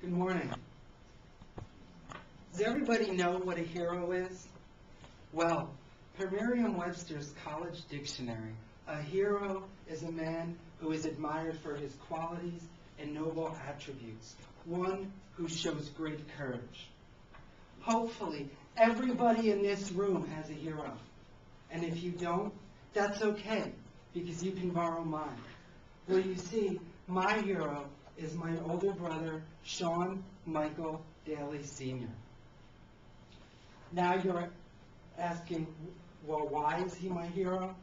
Good morning. Does everybody know what a hero is? Well, per Merriam-Webster's College Dictionary, a hero is a man who is admired for his qualities and noble attributes, one who shows great courage. Hopefully, everybody in this room has a hero. And if you don't, that's okay, because you can borrow mine. Well, you see, my hero is my older brother, Sean Michael Daly Sr. Now you're asking, well, why is he my hero?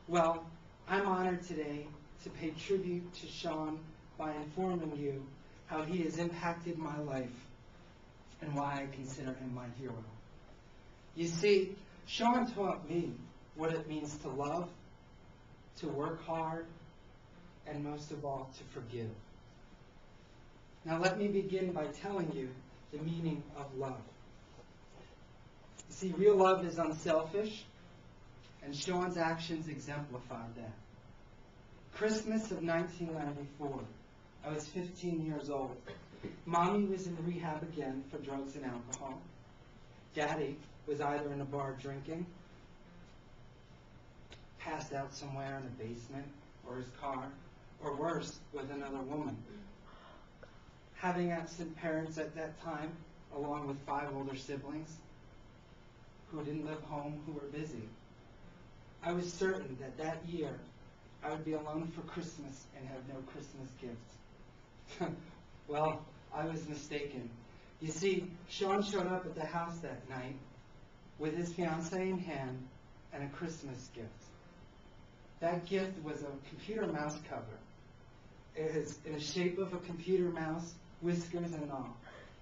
Well, I'm honored today to pay tribute to Sean by informing you how he has impacted my life and why I consider him my hero. You see, Sean taught me what it means to love, to work hard, and most of all, to forgive. Now let me begin by telling you the meaning of love. You see, real love is unselfish, and Sean's actions exemplify that. Christmas of 1994, I was 15 years old. Mommy was in rehab again for drugs and alcohol. Daddy was either in a bar drinking, passed out somewhere in the basement or his car, or worse, with another woman. Having absent parents at that time, along with 5 older siblings who didn't live home, who were busy, I was certain that that year I would be alone for Christmas and have no Christmas gifts. Well, I was mistaken. You see, Sean showed up at the house that night with his fiancée in hand and a Christmas gift. That gift was a computer mouse cover. It is in the shape of a computer mouse, whiskers and all.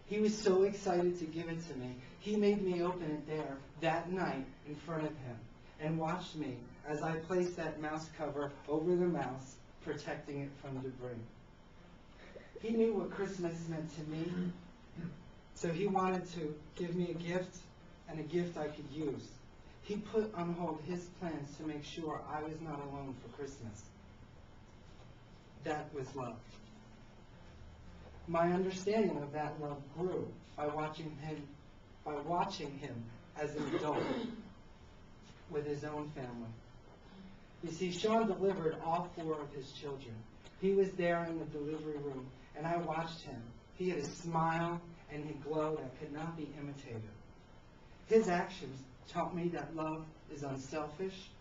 He was so excited to give it to me, he made me open it there that night in front of him and watched me as I placed that mouse cover over the mouse, protecting it from debris. He knew what Christmas meant to me, so he wanted to give me a gift, and a gift I could use. He put on hold his plans to make sure I was not alone for Christmas. That was love. My understanding of that love grew by watching him as an adult with his own family. You see, Sean delivered all 4 of his children. He was there in the delivery room, and I watched him. He had a smile and a glow that could not be imitated. His actions taught me that love is unselfish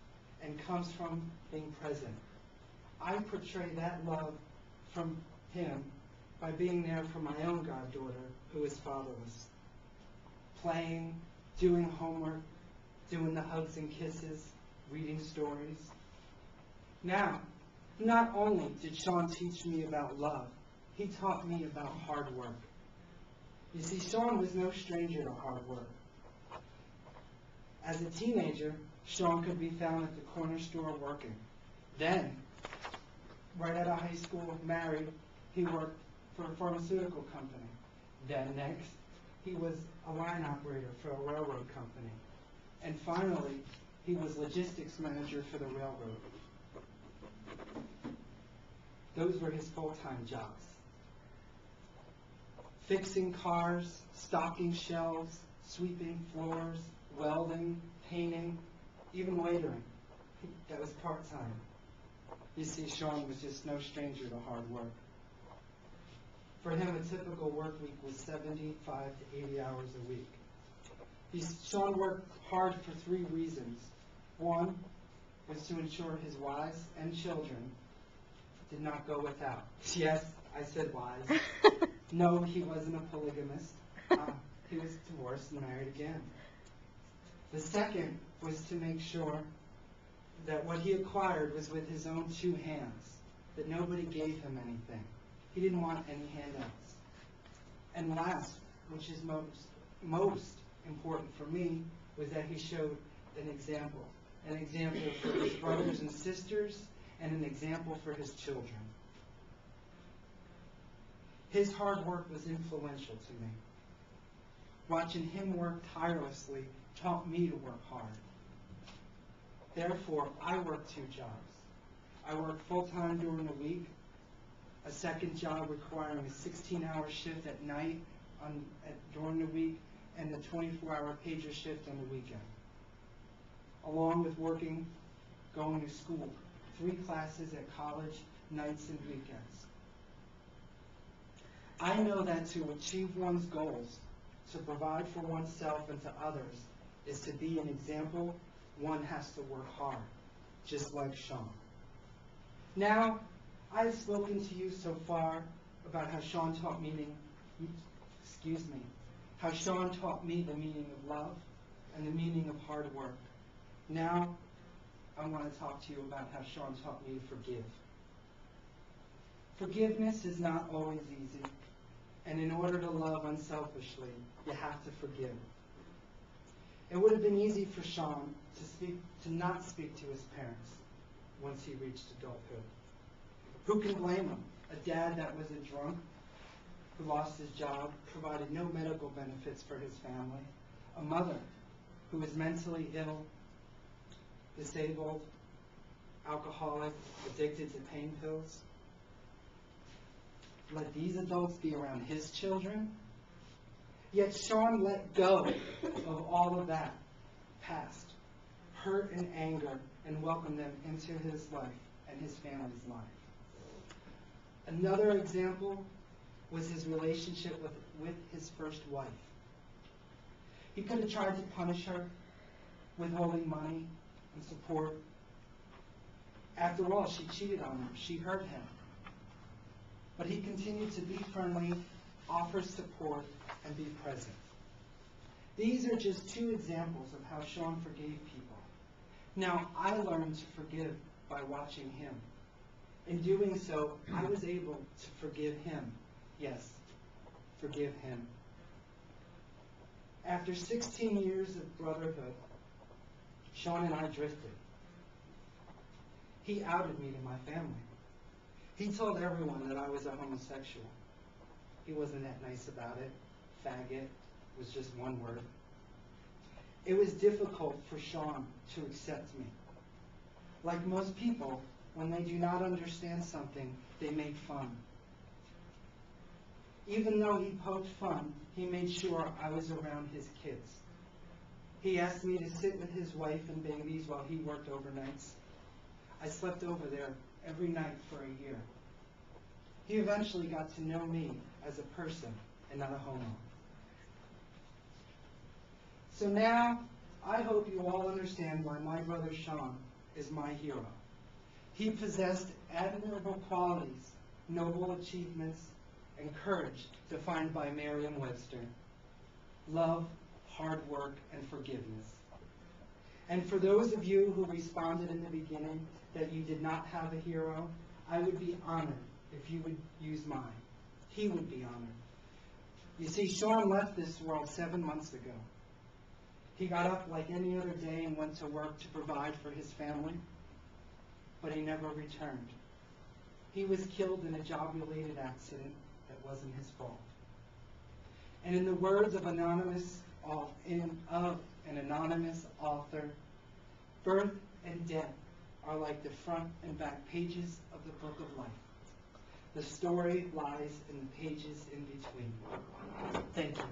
and comes from being present. I portray that love from him by being there for my own goddaughter, who is fatherless. Playing, doing homework, doing the hugs and kisses, reading stories. Now, not only did Sean teach me about love, he taught me about hard work. You see, Sean was no stranger to hard work. As a teenager, Sean could be found at the corner store working. Then, right out of high school, married, he worked for a pharmaceutical company. Then next, he was a line operator for a railroad company. And finally, he was logistics manager for the railroad. Those were his full-time jobs. Fixing cars, stocking shelves, sweeping floors, welding, painting, even waitering. That was part-time. You see, Sean was just no stranger to hard work. For him, a typical work week was 75 to 80 hours a week. Sean worked hard for 3 reasons. One was to ensure his wives and children did not go without. Yes, I said wives. No, he wasn't a polygamist. He was divorced and married again. The second was to make sure that what he acquired was with his own 2 hands, that nobody gave him anything. He didn't want any handouts. And last, which is most important for me, was that he showed an example for his brothers and sisters, and an example for his children. His hard work was influential to me. Watching him work tirelessly taught me to work hard. Therefore, I work 2 jobs. I work full-time during the week, a second job requiring a 16-hour shift at night during the week, and a 24-hour pager shift on the weekend, along with going to school, 3 classes at college, nights and weekends. I know that to achieve one's goals, to provide for oneself and to others, is to be an example. One has to work hard, just like Sean. Now, I've spoken to you so far about how Sean taught me the meaning of love and the meaning of hard work. Now, I want to talk to you about how Sean taught me to forgive. Forgiveness is not always easy, and in order to love unselfishly, you have to forgive. It would have been easy for Sean to not speak to his parents once he reached adulthood. Who can blame him? A dad that was a drunk, who lost his job, provided no medical benefits for his family. A mother who was mentally ill, disabled, alcoholic, addicted to pain pills. Let these adults be around his children. Yet Sean let go of all of that past hurt and anger and welcomed them into his life and his family's life. Another example was his relationship with his first wife. He could have tried to punish her, withholding money and support. After all, she cheated on him. She hurt him. But he continued to be friendly, offer support, and be present. These are just 2 examples of how Sean forgave people. Now, I learned to forgive by watching him. In doing so, I was able to forgive him. Yes, forgive him. After 16 years of brotherhood, Sean and I drifted. He outed me to my family. He told everyone that I was a homosexual. He wasn't that nice about it. Faggot was just one word. It was difficult for Sean to accept me. Like most people, when they do not understand something, they make fun. Even though he poked fun, he made sure I was around his kids. He asked me to sit with his wife and babies while he worked overnights. I slept over there every night for a year. He eventually got to know me as a person and not a homo. So now, I hope you all understand why my brother Sean is my hero. He possessed admirable qualities, noble achievements, and courage defined by Merriam-Webster. Love, hard work, and forgiveness. And for those of you who responded in the beginning that you did not have a hero, I would be honored if you would use mine. He would be honored. You see, Sean left this world 7 months ago. He got up like any other day and went to work to provide for his family, but he never returned. He was killed in a job-related accident that wasn't his fault. And in the words of an anonymous author, birth and death are like the front and back pages of the book of life. The story lies in the pages in between. Thank you.